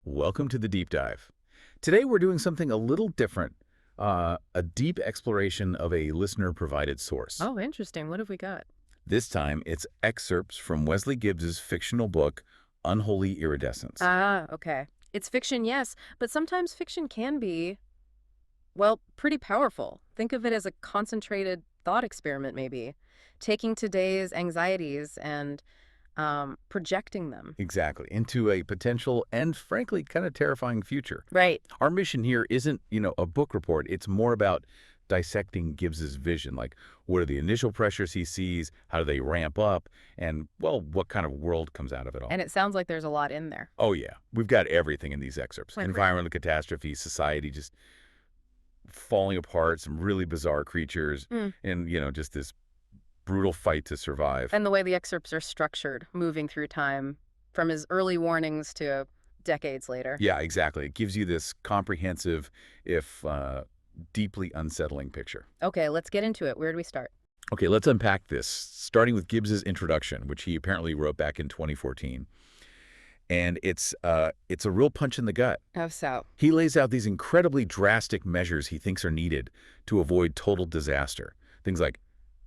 Welcome to the deep dive. Today we're doing something a little different, a deep exploration of a listener-provided source. Oh, interesting. What have we got? This time it's excerpts from Wesley Gibbs's fictional book, Unholy Iridescence. Ah, okay. It's fiction, yes, but sometimes fiction can be, well, pretty powerful. Think of it as a concentrated thought experiment, maybe. Taking today's anxieties and projecting them. Exactly, into a potential and frankly kind of terrifying future. Right. Our mission here isn't, a book report. It's more about dissecting Gibbs's vision, like what are the initial pressures he sees, how do they ramp up, and, well, what kind of world comes out of it all. And it sounds like there's a lot in there. Oh, yeah. We've got everything in these excerpts. Like, Environmental catastrophe, society just falling apart, some really bizarre creatures, mm. and, just this brutal fight to survive. And the way the excerpts are structured, moving through time, from his early warnings to decades later. Yeah, exactly. It gives you this comprehensive, if deeply unsettling picture. Okay, let's get into it. Where do we start? Okay, let's unpack this, starting with Gibbs's introduction, which he apparently wrote back in 2014. And it's a real punch in the gut. How so? He lays out these incredibly drastic measures he thinks are needed to avoid total disaster. Things like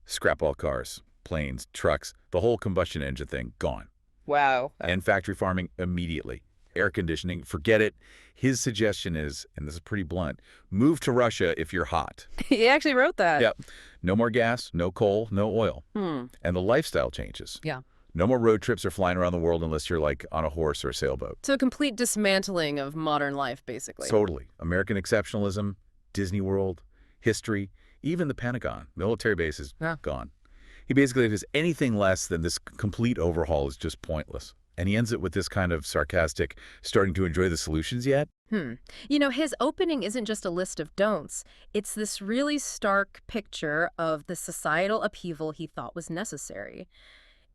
scrap all cars, planes, trucks, the whole combustion engine thing, gone. Wow. And factory farming immediately. Air conditioning, forget it. His suggestion is, and this is pretty blunt, move to Russia if you're hot. He actually wrote that. Yep. No more gas, no coal, no oil. Hmm. And the lifestyle changes. Yeah. No more road trips or flying around the world unless you're like on a horse or a sailboat. So a complete dismantling of modern life, basically. Totally. American exceptionalism, Disney World, history, even the Pentagon, military bases, gone. He basically says anything less than this complete overhaul is just pointless. And he ends it with this kind of sarcastic, starting to enjoy the solutions yet? His opening isn't just a list of don'ts. It's this really stark picture of the societal upheaval he thought was necessary.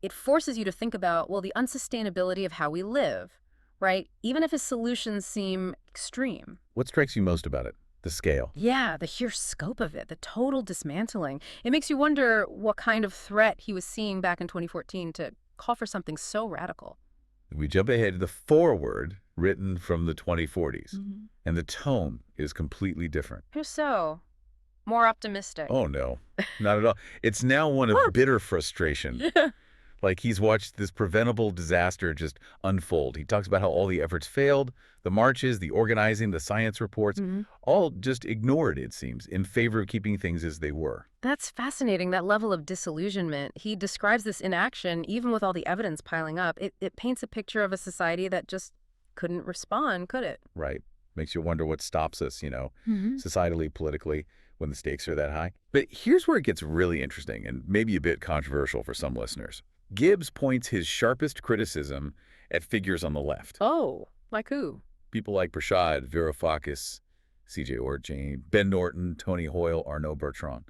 It forces you to think about, well, the unsustainability of how we live, right? Even if his solutions seem extreme. What strikes you most about it? The scale. Yeah, the sheer scope of it, the total dismantling. It makes you wonder what kind of threat he was seeing back in 2014 to call for something so radical. We jump ahead to the foreword written from the 2040s, Mm-hmm. and the tone is completely different. Who so? More optimistic. Oh, no, not at all. It's now one of bitter frustration. Yeah. Like he's watched this preventable disaster just unfold. He talks about how all the efforts failed, the marches, the organizing, the science reports, Mhm. all just ignored, it seems, in favor of keeping things as they were. That's fascinating, that level of disillusionment. He describes this inaction, even with all the evidence piling up. It paints a picture of a society that just couldn't respond, could it? Right. Makes you wonder what stops us, Mm-hmm. societally, politically, when the stakes are that high. But here's where it gets really interesting and maybe a bit controversial for some listeners. Gibbs points his sharpest criticism at figures on the left. Oh, like who? People like Prashad, Varoufakis, C.J. Ortjane, Ben Norton, Tony Hoyle, Arnaud Bertrand.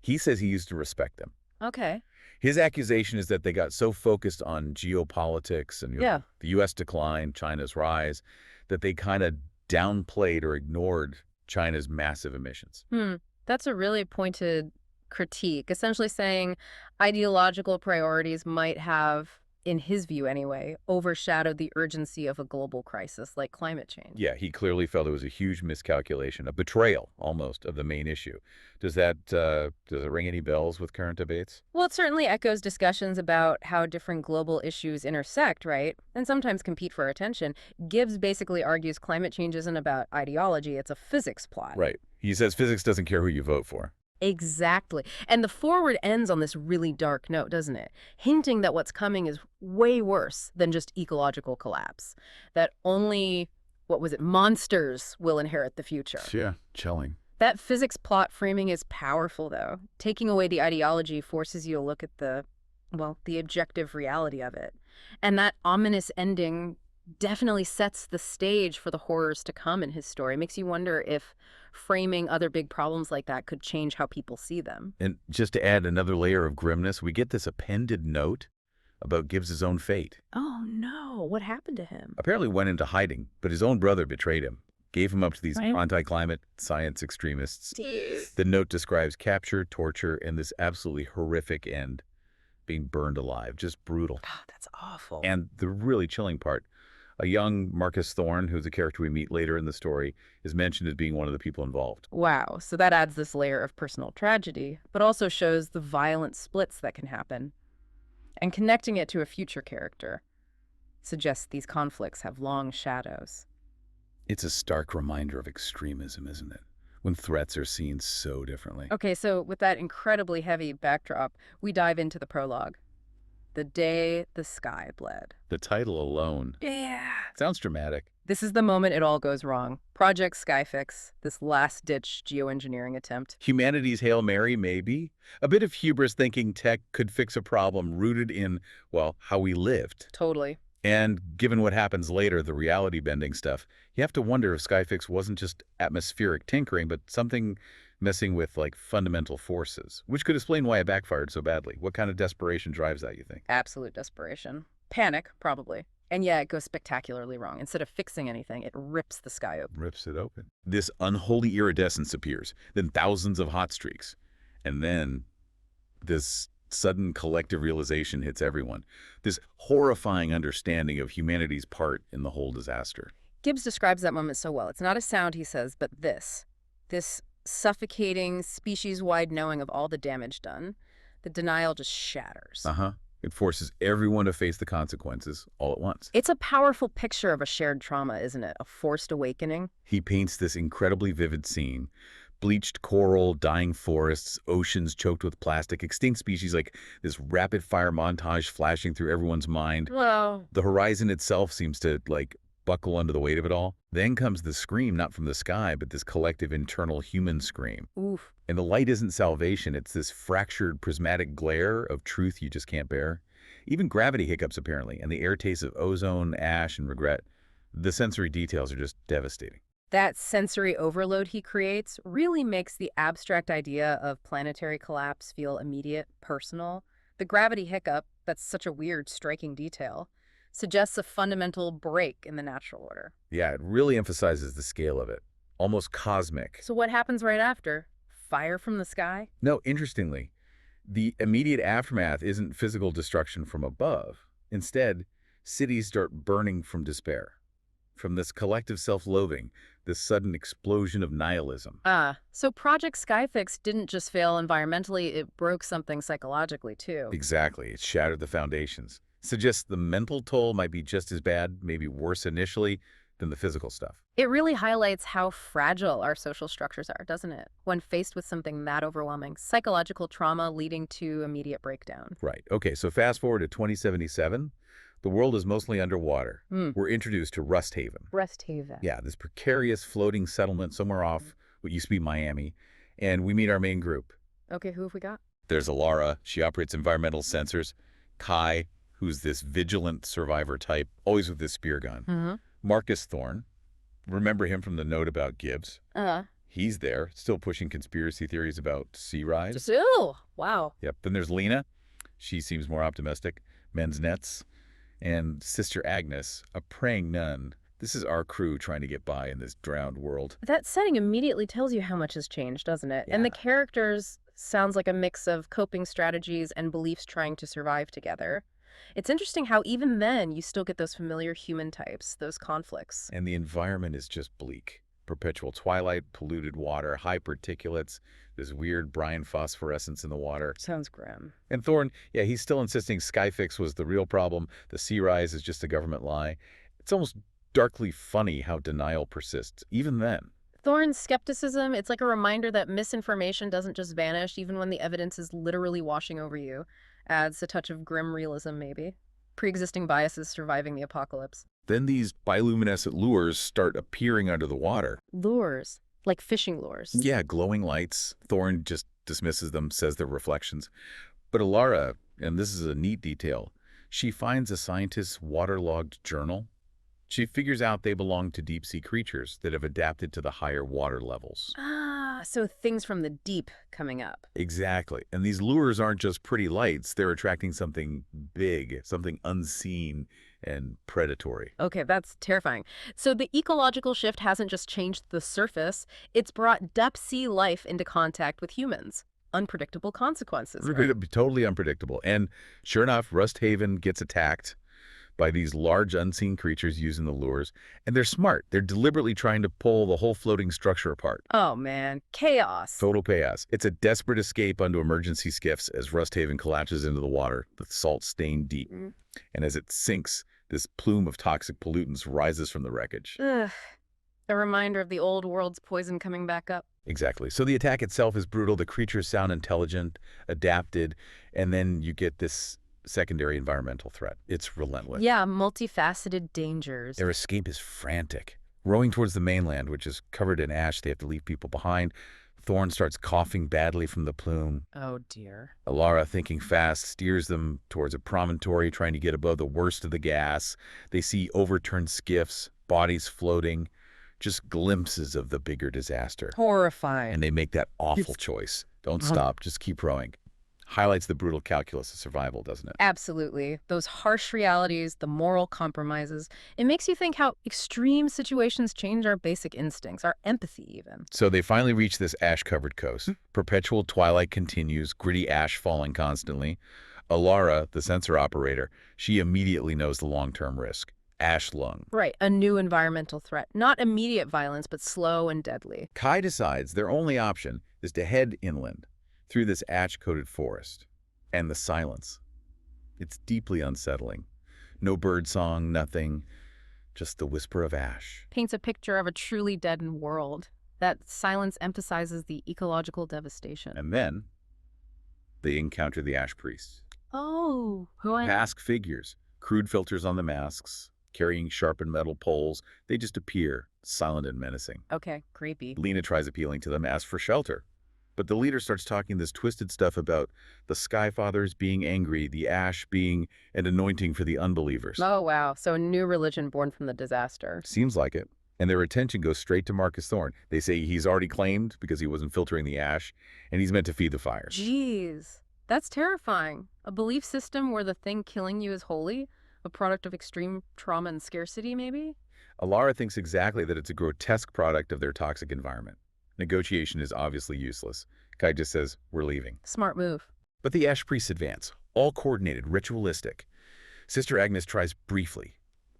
He says he used to respect them. Okay. His accusation is that they got so focused on geopolitics and Yeah. the U.S. decline, China's rise, that they kind of downplayed or ignored China's massive emissions. That's a really pointed critique, essentially saying ideological priorities might have, in his view anyway, overshadowed the urgency of a global crisis like climate change. Yeah, he clearly felt it was a huge miscalculation, a betrayal almost of the main issue. Does it ring any bells with current debates? Well, it certainly echoes discussions about how different global issues intersect, right? And sometimes compete for attention. Gibbs basically argues climate change isn't about ideology, it's a physics plot. Right. He says physics doesn't care who you vote for. Exactly. And the foreword ends on this really dark note, doesn't it? Hinting that what's coming is way worse than just ecological collapse. That only, what was it, monsters will inherit the future. Yeah, chilling. That physics plot framing is powerful, though. Taking away the ideology forces you to look at the objective reality of it. And that ominous ending definitely sets the stage for the horrors to come in his story. Makes you wonder if framing other big problems like that could change how people see them. And just to add another layer of grimness, we get this appended note about Gibbs's own fate. Oh, no. What happened to him? Apparently went into hiding, but his own brother betrayed him, gave him up to these Right. anti-climate science extremists. Jeez. The note describes capture, torture, and this absolutely horrific end, being burned alive, just brutal. Oh, that's awful. And the really chilling part, A young Marcus Thorne, who's a character we meet later in the story, is mentioned as being one of the people involved. Wow, so that adds this layer of personal tragedy, but also shows the violent splits that can happen. And connecting it to a future character suggests these conflicts have long shadows. It's a stark reminder of extremism, isn't it? When threats are seen so differently. Okay, so with that incredibly heavy backdrop, we dive into the prologue. The Day the Sky Bled. The title alone Yeah. sounds dramatic. This is the moment it all goes wrong. Project Skyfix, this last-ditch geoengineering attempt. Humanity's Hail Mary, maybe? A bit of hubris thinking tech could fix a problem rooted in, well, how we lived. Totally. And given what happens later, the reality-bending stuff, you have to wonder if Skyfix wasn't just atmospheric tinkering, but something messing with, like, fundamental forces, which could explain why it backfired so badly. What kind of desperation drives that, you think? Absolute desperation. Panic, probably. And yeah, it goes spectacularly wrong. Instead of fixing anything, it rips the sky open. Rips it open. This unholy iridescence appears, then thousands of hot streaks. And then this sudden collective realization hits everyone. This horrifying understanding of humanity's part in the whole disaster. Gibbs describes that moment so well. It's not a sound, he says, but this suffocating, species-wide knowing of all the damage done. The denial just shatters. Uh-huh. It forces everyone to face the consequences all at once. It's a powerful picture of a shared trauma, isn't it? A forced awakening. He paints this incredibly vivid scene. Bleached coral, dying forests, oceans choked with plastic, extinct species, like this rapid-fire montage flashing through everyone's mind. Wow. The horizon itself seems to, like, buckle under the weight of it all. Then comes the scream, not from the sky, but this collective internal human scream. Oof. And the light isn't salvation. It's this fractured prismatic glare of truth you just can't bear. Even gravity hiccups, apparently, and the air tastes of ozone, ash, and regret. The sensory details are just devastating. That sensory overload he creates really makes the abstract idea of planetary collapse feel immediate, personal. The gravity hiccup, that's such a weird, striking detail, suggests a fundamental break in the natural order. Yeah, it really emphasizes the scale of it. Almost cosmic. So what happens right after? Fire from the sky? No, interestingly, the immediate aftermath isn't physical destruction from above. Instead, cities start burning from despair. From this collective self-loathing, this sudden explosion of nihilism. So Project Skyfix didn't just fail environmentally, it broke something psychologically too. Exactly. It shattered the foundations. Suggests the mental toll might be just as bad, maybe worse initially, than the physical stuff. It really highlights how fragile our social structures are, doesn't it? When faced with something that overwhelming, psychological trauma leading to immediate breakdown. Right. Okay, so fast forward to 2077. The world is mostly underwater. We're introduced to Rust Haven. Rest Haven. Yeah, this precarious floating settlement somewhere off what used to be Miami. And we meet our main group. Okay, who have we got? There's Alara. She operates environmental sensors. Kai, who's this vigilant survivor type, always with this spear gun. Marcus Thorne. Remember him from the note about Gibbs? He's there, still pushing conspiracy theories about sea rise. Wow. Yep. Then there's Lena. She seems more optimistic. Men's nets. And Sister Agnes, a praying nun. This is our crew trying to get by in this drowned world. That setting immediately tells you how much has changed, doesn't it? And the characters sounds like a mix of coping strategies and beliefs trying to survive together. It's interesting how even then you still get those familiar human types, those conflicts. And the environment is just bleak. Perpetual twilight, polluted water, high particulates, this weird brine phosphorescence in the water. Sounds grim. And Thorne, yeah, he's still insisting Skyfix was the real problem. The sea rise is just a government lie. It's almost darkly funny how denial persists, even then. Thorne's skepticism, it's like a reminder that misinformation doesn't just vanish even when the evidence is literally washing over you. Adds a touch of grim realism, maybe. Pre-existing biases surviving the apocalypse. Then these bioluminescent lures start appearing under the water. Lures. Like fishing lures. Yeah, glowing lights. Thorne just dismisses them, says they're reflections. But Alara, and this is a neat detail, she finds a scientist's waterlogged journal. She figures out they belong to deep-sea creatures that have adapted to the higher water levels. So things from the deep coming up. Exactly. And these lures aren't just pretty lights. They're attracting something big, something unseen and predatory. Okay, that's terrifying. So the ecological shift hasn't just changed the surface, it's brought depth sea life into contact with humans. Unpredictable consequences. Right? Totally unpredictable. And sure enough, Rust Haven gets attacked. by these large unseen creatures using the lures, and they're smart. They're deliberately trying to pull the whole floating structure apart. Oh, man. Chaos. Total chaos. It's a desperate escape onto emergency skiffs as Rusthaven collapses into the water, the salt stained deep. And as it sinks, this plume of toxic pollutants rises from the wreckage. Ugh. A reminder of the old world's poison coming back up. Exactly. So the attack itself is brutal. The creatures sound intelligent, adapted, and then you get this secondary environmental threat. It's relentless. Yeah, multifaceted dangers. Their escape is frantic. Rowing towards the mainland, which is covered in ash, they have to leave people behind. Thorn starts coughing badly from the plume. Oh, dear. Alara, thinking fast, steers them towards a promontory, trying to get above the worst of the gas. They see overturned skiffs, bodies floating, just glimpses of the bigger disaster. Horrifying. And they make that awful choice. Don't stop, just keep rowing. Highlights the brutal calculus of survival, doesn't it? Absolutely. Those harsh realities, the moral compromises. It makes you think how extreme situations change our basic instincts, our empathy even. So they finally reach this ash-covered coast. Perpetual twilight continues, gritty ash falling constantly. Alara, the sensor operator, she immediately knows the long-term risk. Ash lung. Right, a new environmental threat. Not immediate violence, but slow and deadly. Kai decides their only option is to head inland through this ash-coated forest. And the silence. It's deeply unsettling. No bird song, nothing. Just the whisper of ash. Paints a picture of a truly deadened world. That silence emphasizes the ecological devastation. And then they encounter the ash priests. Oh, who I... Mask figures, crude filters on the masks, carrying sharpened metal poles. They just appear, silent and menacing. Okay, creepy. Lena tries appealing to them, asks for shelter. But the leader starts talking this twisted stuff about the Sky Fathers being angry, the ash being an anointing for the unbelievers. Oh, wow. So a new religion born from the disaster. Seems like it. And their attention goes straight to Marcus Thorne. They say he's already claimed because he wasn't filtering the ash, and he's meant to feed the fires. Jeez, that's terrifying. A belief system where the thing killing you is holy? A product of extreme trauma and scarcity, maybe? Alara thinks exactly that it's a grotesque product of their toxic environment. Negotiation is obviously useless. Kai just says, we're leaving. Smart move. But the ash priests advance, all coordinated, ritualistic. Sister Agnes tries briefly,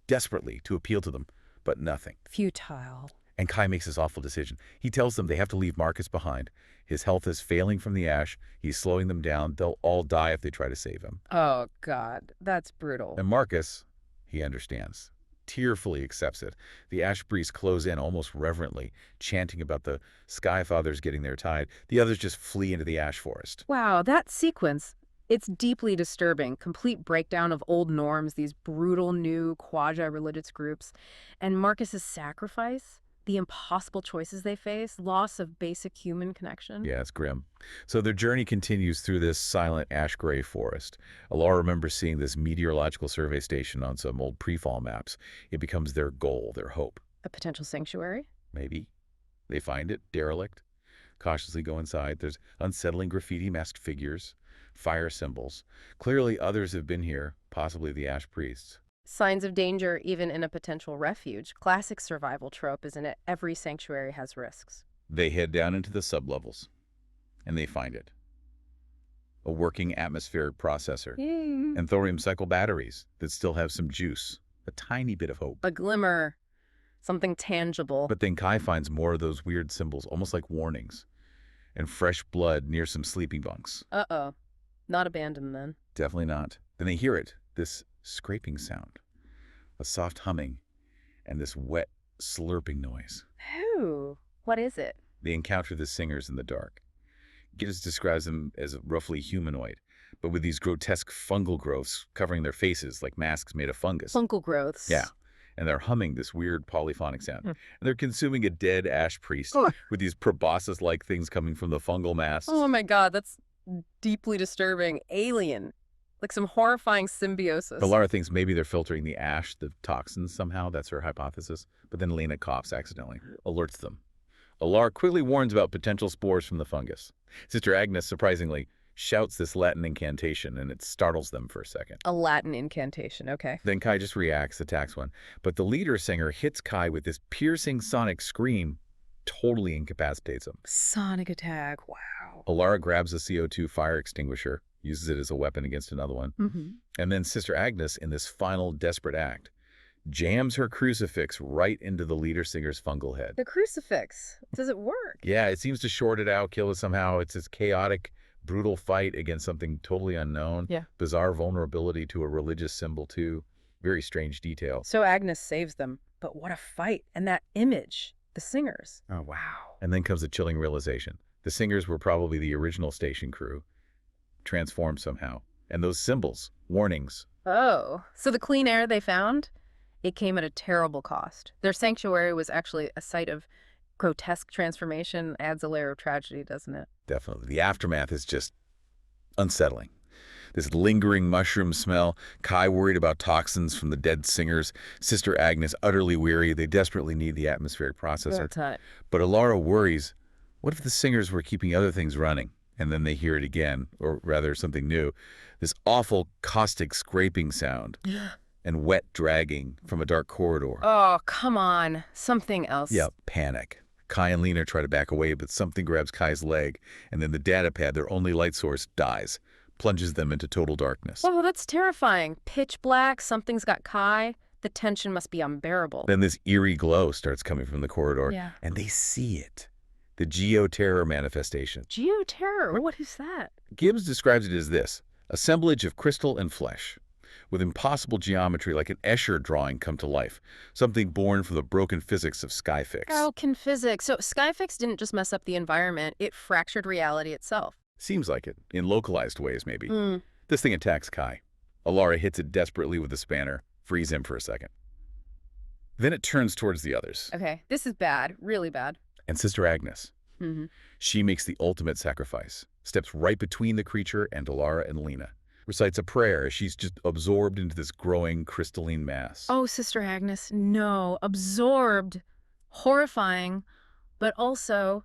desperately, to appeal to them, but nothing. Futile. And Kai makes this awful decision. He tells them they have to leave Marcus behind. His health is failing from the ash. He's slowing them down. They'll all die if they try to save him. Oh, God. That's brutal. And Marcus, he understands, tearfully accepts it. The ash priests close in almost reverently, chanting about the Sky Fathers getting their tide. The others just flee into the ash forest. Wow, that sequence, it's deeply disturbing. Complete breakdown of old norms, these brutal new quasi-religious groups. And Marcus's sacrifice, the impossible choices they face, loss of basic human connection. Yeah, it's grim. So their journey continues through this silent ash-gray forest. Alara remembers seeing this meteorological survey station on some old pre-fall maps. It becomes their goal, their hope. A potential sanctuary? Maybe. They find it, derelict. Cautiously go inside. There's unsettling graffiti masked figures, fire symbols. Clearly others have been here, possibly the ash priests. Signs of danger even in a potential refuge. Classic survival trope, isn't it? Every sanctuary has risks. They head down into the sublevels, and they find it. A working atmospheric processor, and thorium cycle batteries that still have some juice, a tiny bit of hope. A glimmer, something tangible. But then Kai finds more of those weird symbols, almost like warnings, and fresh blood near some sleeping bunks. Uh-oh. Not abandoned then. Definitely not. Then they hear it, this scraping sound, a soft humming, and this wet, slurping noise. Who? What is it? They encounter the singers in the dark. Gittes describes them as roughly humanoid, but with these grotesque fungal growths covering their faces like masks made of fungus. Fungal growths. Yeah. And they're humming this weird polyphonic sound. And they're consuming a dead ash priest with these proboscis-like things coming from the fungal masks. Oh my God, that's deeply disturbing. Alien. Like some horrifying symbiosis. Alara thinks maybe they're filtering the ash, the toxins somehow. That's her hypothesis. But then Lena coughs accidentally, alerts them. Alara quickly warns about potential spores from the fungus. Sister Agnes, surprisingly, shouts this Latin incantation, and it startles them for a second. A Latin incantation, okay. Then Kai just reacts, attacks one. But the leader singer hits Kai with this piercing sonic scream, totally incapacitates him. Sonic attack, wow. Alara grabs a CO2 fire extinguisher, uses it as a weapon against another one. Mm-hmm. And then Sister Agnes, in this final desperate act, jams her crucifix right into the leader singer's fungal head. The crucifix. Does it work? Yeah, it seems to short it out, kill it somehow. It's this chaotic, brutal fight against something totally unknown. Yeah. Bizarre vulnerability to a religious symbol, too. Very strange detail. So Agnes saves them. But what a fight. And that image. The singers. Oh, wow. And then comes a chilling realization. The singers were probably the original station crew, transformed somehow. And those symbols, warnings. Oh, so the clean air they found, it came at a terrible cost. Their sanctuary was actually a site of grotesque transformation. Adds a layer of tragedy, doesn't it? Definitely. The aftermath is just unsettling. This lingering mushroom smell, Kai worried about toxins from the dead singers, Sister Agnes utterly weary. They desperately need the atmospheric processor. That's right. But Alara worries, what if the singers were keeping other things running? And then they hear it again, or rather something new. This awful caustic scraping sound and wet dragging from a dark corridor. Oh, come on. Something else. Yeah, panic. Kai and Lena try to back away, but something grabs Kai's leg, and then the data pad, their only light source, dies, plunges them into total darkness. Oh, that's terrifying. Pitch black, something's got Kai. The tension must be unbearable. Then this eerie glow starts coming from the corridor, Yeah. and they see it. The geoterror manifestation. Geoterror? What is that? Gibbs describes it as this: assemblage of crystal and flesh, with impossible geometry like an Escher drawing come to life, something born from the broken physics of Skyfix. Broken physics. So Skyfix didn't just mess up the environment, it fractured reality itself. Seems like it, in localized ways maybe. Mm. This thing attacks Kai. Alara hits it desperately with a spanner, frees him for a second. Then it turns towards the others. Okay, this is bad, really bad. And Sister Agnes. Mm-hmm. She makes the ultimate sacrifice, steps right between the creature and Alara and Lena, recites a prayer as she's just absorbed into this growing crystalline mass. Oh, Sister Agnes, no. Absorbed. Horrifying, but also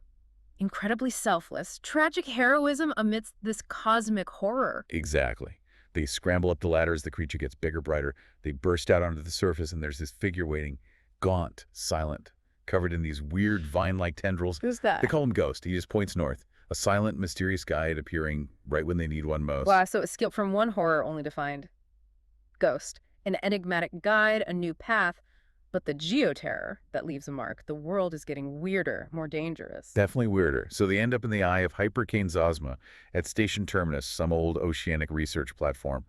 incredibly selfless. Tragic heroism amidst this cosmic horror. Exactly. They scramble up the ladder as the creature gets bigger, brighter. They burst out onto the surface, and there's this figure waiting, gaunt, silent, covered in these weird vine-like tendrils. Who's that? They call him Ghost. He just points north. A silent, mysterious guide appearing right when they need one most. Wow, so it skipped from one horror only to find Ghost. An enigmatic guide, a new path, but the geoterror that leaves a mark. The world is getting weirder, more dangerous. Definitely weirder. So they end up in the eye of Hypercane Zosma at Station Terminus, some old oceanic research platform.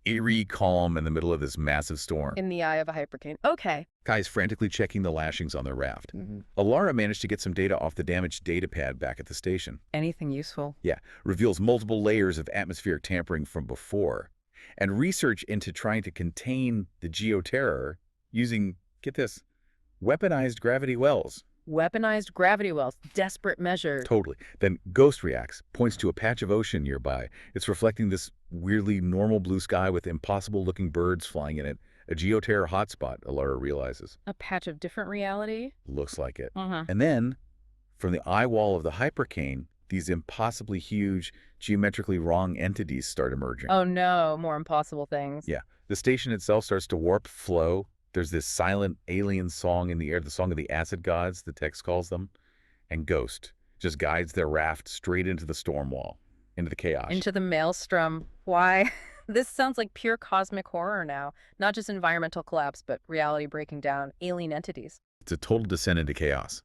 Eerie calm in the middle of this massive storm. In the eye of a hypercane. Okay. Kai's frantically checking the lashings on their raft. Mm-hmm. Alara managed to get some data off the damaged data pad back at the station. Anything useful? Yeah, reveals multiple layers of atmospheric tampering from before. And research into trying to contain the geoterror using, get this, weaponized gravity wells. Weaponized gravity wells. Desperate measures. Totally. Then Ghost reacts, points to a patch of ocean nearby. It's reflecting this weirdly normal blue sky with impossible-looking birds flying in it. A geoterror hotspot, Alara realizes. A patch of different reality? Looks like it. Uh-huh. And then, from the eye wall of the hypercane, these impossibly huge, geometrically wrong entities start emerging. Oh no, more impossible things. Yeah. The station itself starts to warp, flow. There's this silent alien song in the air, the song of the acid gods, the text calls them. And Ghost just guides their raft straight into the storm wall, into the chaos. Into the maelstrom. Why? This sounds like pure cosmic horror now. Not just environmental collapse, but reality breaking down, alien entities. It's a total descent into chaos.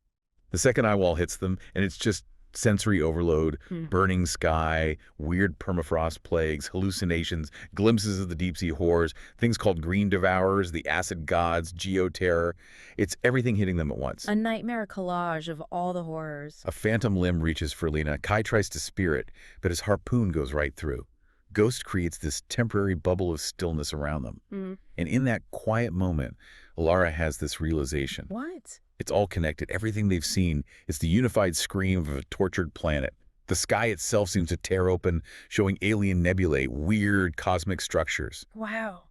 The second eye wall hits them, and it's just sensory overload, burning sky, weird permafrost plagues, hallucinations, glimpses of the deep-sea horrors, things called green devourers, the acid gods, geoterror. It's everything hitting them at once. A nightmare collage of all the horrors. A phantom limb reaches for Lena. Kai tries to spear it, but his harpoon goes right through. Ghost creates this temporary bubble of stillness around them. And in that quiet moment, Alara has this realization. What? It's all connected. Everything they've seen is the unified scream of a tortured planet. The sky itself seems to tear open, showing alien nebulae, weird cosmic structures. Wow.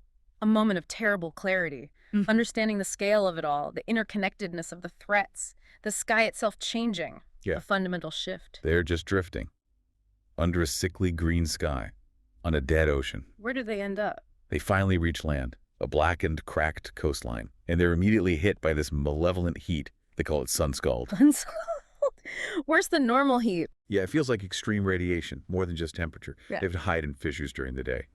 A moment of terrible clarity. Understanding the scale of it all, the interconnectedness of the threats, the sky itself changing. Yeah. A fundamental shift. They're just drifting under a sickly green sky on a dead ocean. Where do they end up? They finally reach land, a blackened, cracked coastline, and they're immediately hit by this malevolent heat. They call it sun-scald. Worse than normal heat. Yeah, it feels like extreme radiation, more than just temperature. Yeah. They have to hide in fissures during the day.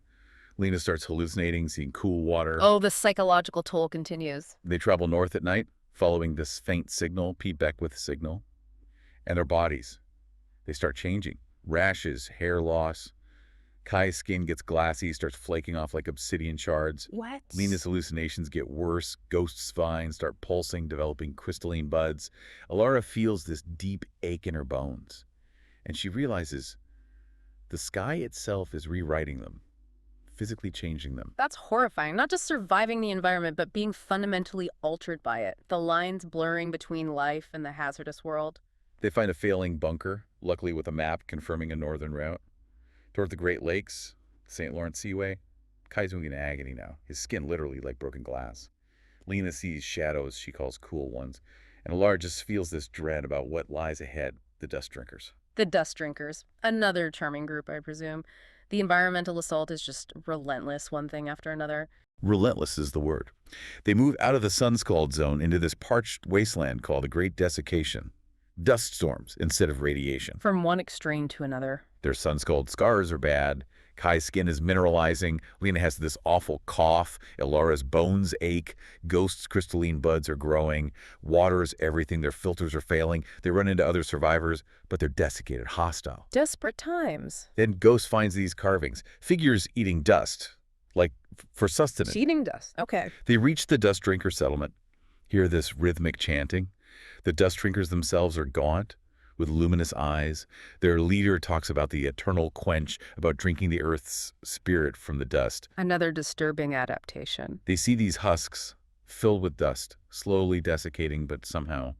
Lena starts hallucinating, seeing cool water. Oh, the psychological toll continues. They travel north at night, following this faint signal, Pete Beckwith's signal. And their bodies, they start changing. Rashes, hair loss. Kai's skin gets glassy, starts flaking off like obsidian shards. What? Lena's hallucinations get worse. Ghost spines start pulsing, developing crystalline buds. Alara feels this deep ache in her bones. And she realizes the sky itself is rewriting them, physically changing them. That's horrifying. Not just surviving the environment, but being fundamentally altered by it. The lines blurring between life and the hazardous world. They find a failing bunker, luckily with a map confirming a northern route. Toward the Great Lakes, St. Lawrence Seaway, Kai's moving in agony now, his skin literally like broken glass. Lena sees shadows she calls cool ones, and Alara just feels this dread about what lies ahead, the Dust Drinkers. The Dust Drinkers. Another charming group, I presume. The environmental assault is just relentless, one thing after another. Relentless is the word. They move out of the sun-scald zone into this parched wasteland called the Great Desiccation. Dust storms instead of radiation. From one extreme to another. Their sun-scald scars are bad. Kai's skin is mineralizing. Lena has this awful cough. Alara's bones ache. Ghost's crystalline buds are growing. Water is everything. Their filters are failing. They run into other survivors, but they're desiccated, hostile. Desperate times. Then Ghost finds these carvings, figures eating dust, like for sustenance. Eating dust. Okay. They reach the Dust Drinker settlement, hear this rhythmic chanting. The Dust Drinkers themselves are gaunt, with luminous eyes. Their leader talks about the eternal quench, about drinking the earth's spirit from the dust. Another disturbing adaptation. They see these husks filled with dust, slowly desiccating but somehow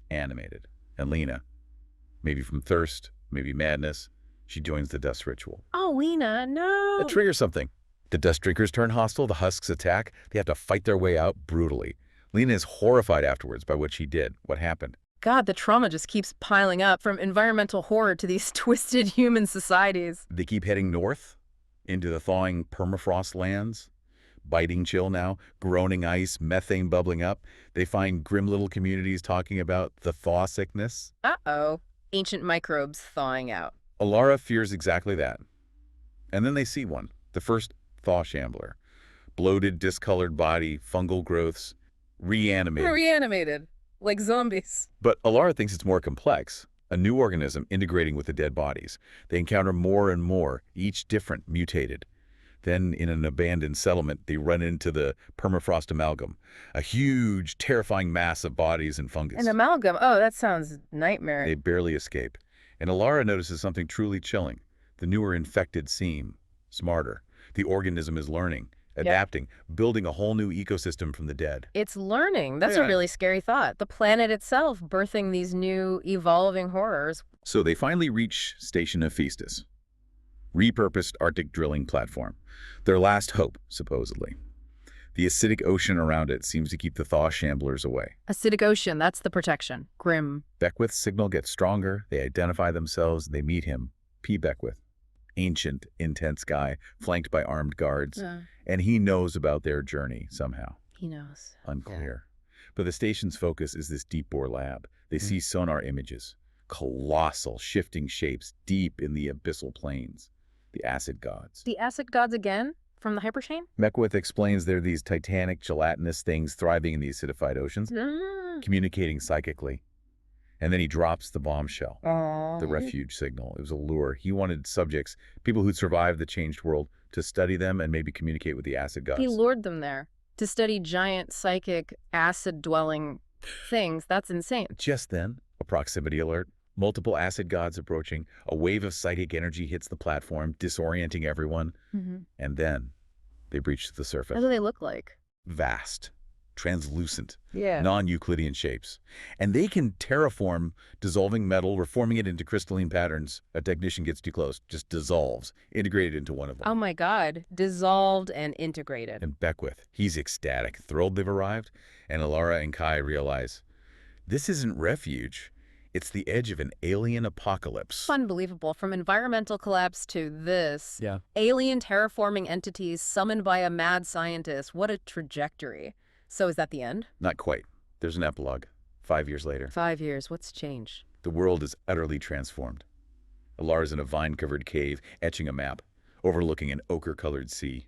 animated. And Lena, maybe from thirst, maybe madness, she joins the dust ritual. Oh, Lena, no. It triggers something. The Dust Drinkers turn hostile, the husks attack. They have to fight their way out brutally. Lena is horrified afterwards by what she did, what happened. God, the trauma just keeps piling up, from environmental horror to these twisted human societies. They keep heading north into the thawing permafrost lands. Biting chill now, groaning ice, methane bubbling up. They find grim little communities talking about the thaw sickness. Uh-oh. Ancient microbes thawing out. Alara fears exactly that. And then they see one, the first thaw shambler. Bloated, discolored body, fungal growths, reanimated. Reanimated. Like zombies. But Alara thinks it's more complex. A new organism integrating with the dead bodies. They encounter more and more, each different, mutated. Then, in an abandoned settlement, they run into the permafrost amalgam, a huge, terrifying mass of bodies and fungus. An amalgam? Oh, that sounds nightmare. They barely escape. And Alara notices something truly chilling. The newer infected seem smarter. The organism is learning, adapting, building a whole new ecosystem from the dead. It's learning. That's a really scary thought. The planet itself birthing these new, evolving horrors. So they finally reach Station Hephaestus, repurposed Arctic drilling platform. Their last hope, supposedly. The acidic ocean around it seems to keep the thaw shamblers away. Acidic ocean, that's the protection. Grim. Beckwith's signal gets stronger. They identify themselves. They meet him. P. Beckwith. Ancient, intense guy, flanked by armed guards. And he knows about their journey somehow. He knows. Unclear. But the station's focus is this deep bore lab. They see sonar images. Colossal, shifting shapes deep in the abyssal plains. The acid gods. The acid gods again? From the hyperchain? Beckwith explains they're these titanic, gelatinous things thriving in the acidified oceans, communicating psychically. And then he drops the bombshell, the refuge signal. It was a lure. He wanted subjects, people who'd survived the changed world, to study them and maybe communicate with the acid gods. He lured them there to study giant, psychic, acid-dwelling things. That's insane. Just then, a proximity alert. Multiple acid gods approaching. A wave of psychic energy hits the platform, disorienting everyone. And then they breach the surface. What do they look like? Vast, translucent, Yeah. non-Euclidean shapes. And they can terraform dissolving metal, reforming it into crystalline patterns. A technician gets too close, just dissolves, integrated into one of them. Oh my God. Dissolved and integrated. And Beckwith, he's ecstatic, thrilled they've arrived. And Alara and Kai realize, this isn't refuge. It's the edge of an alien apocalypse. Unbelievable. From environmental collapse to this. Yeah. Alien terraforming entities summoned by a mad scientist. What a trajectory. So is that the end? Not quite. There's an epilogue. 5 years later. 5 years. What's changed? The world is utterly transformed. Alar's in a vine-covered cave, etching a map, overlooking an ochre-colored sea.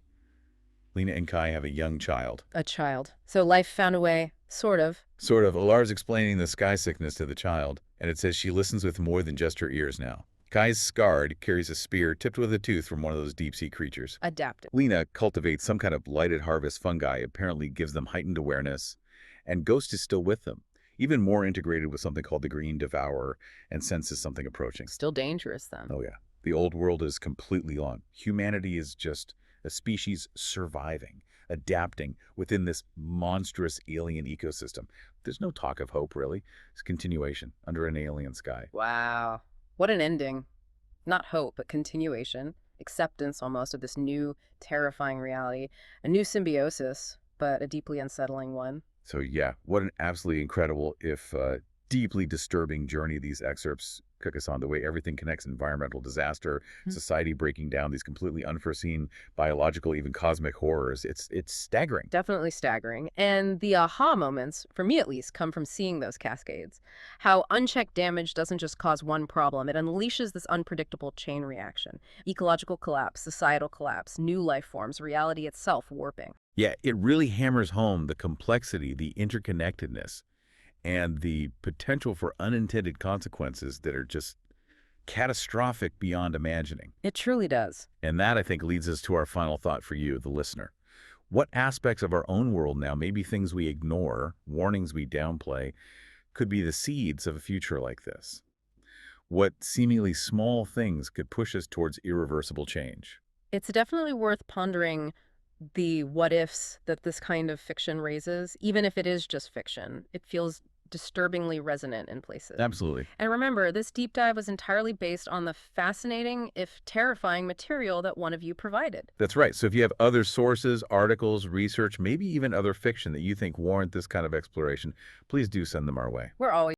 Lena and Kai have a young child. A child. So life found a way, sort of. Sort of. Alar's explaining the sky sickness to the child, and it says she listens with more than just her ears now. Kai's scarred, carries a spear tipped with a tooth from one of those deep-sea creatures. Adapted. Lena cultivates some kind of lighted harvest fungi, apparently gives them heightened awareness, and Ghost is still with them, even more integrated with something called the Green Devourer, and senses something approaching. Still dangerous, then. Oh yeah. The old world is completely on. Humanity is just a species surviving, adapting within this monstrous alien ecosystem. There's no talk of hope, really. It's continuation under an alien sky. Wow. What an ending. Not hope, but continuation. Acceptance, almost, of this new, terrifying reality. A new symbiosis, but a deeply unsettling one. So yeah, what an absolutely incredible, if deeply disturbing journey these excerpts took us on, the way everything connects: environmental disaster, society breaking down, these completely unforeseen biological, even cosmic horrors. It's staggering. Definitely staggering. And the aha moments, for me at least, come from seeing those cascades. How unchecked damage doesn't just cause one problem, it unleashes this unpredictable chain reaction. Ecological collapse, societal collapse, new life forms, reality itself warping. Yeah, it really hammers home the complexity, the interconnectedness, and the potential for unintended consequences that are just catastrophic beyond imagining. It truly does. And that, I think, leads us to our final thought for you, the listener. What aspects of our own world now, maybe things we ignore, warnings we downplay, could be the seeds of a future like this? What seemingly small things could push us towards irreversible change? It's definitely worth pondering the what ifs that this kind of fiction raises, even if it is just fiction. It feels disturbingly resonant in places. Absolutely. And remember, this deep dive was entirely based on the fascinating, if terrifying, material that one of you provided. That's right. So if you have other sources, articles, research, maybe even other fiction that you think warrant this kind of exploration, please do send them our way. We're always